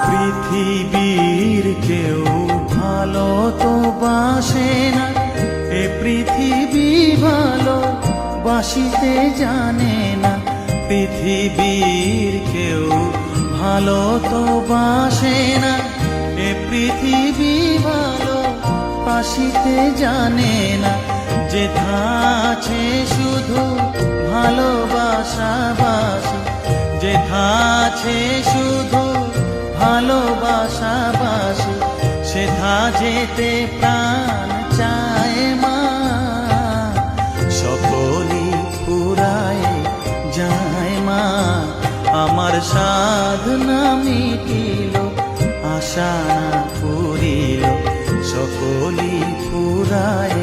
পৃথিবীর কেউ ভালো তো বাসে না, এ পৃথিবী ভালো বাসিতে জানে না। পৃথিবীর কেউ ভালো তো বাসে না, এ পৃথিবী ভালো বাসিতে জানে না। যেথা আছে শুধু ভালোবাসা বাসি, যেথা আছে শুধু ভালোবাসা বাসি, সেথা যেতে প্রাণ চায় মা। সকলই ফুরায় যায় মা, আমার সাধনা মিটিল, আশা না ফুরিল। সকলই ফুরায়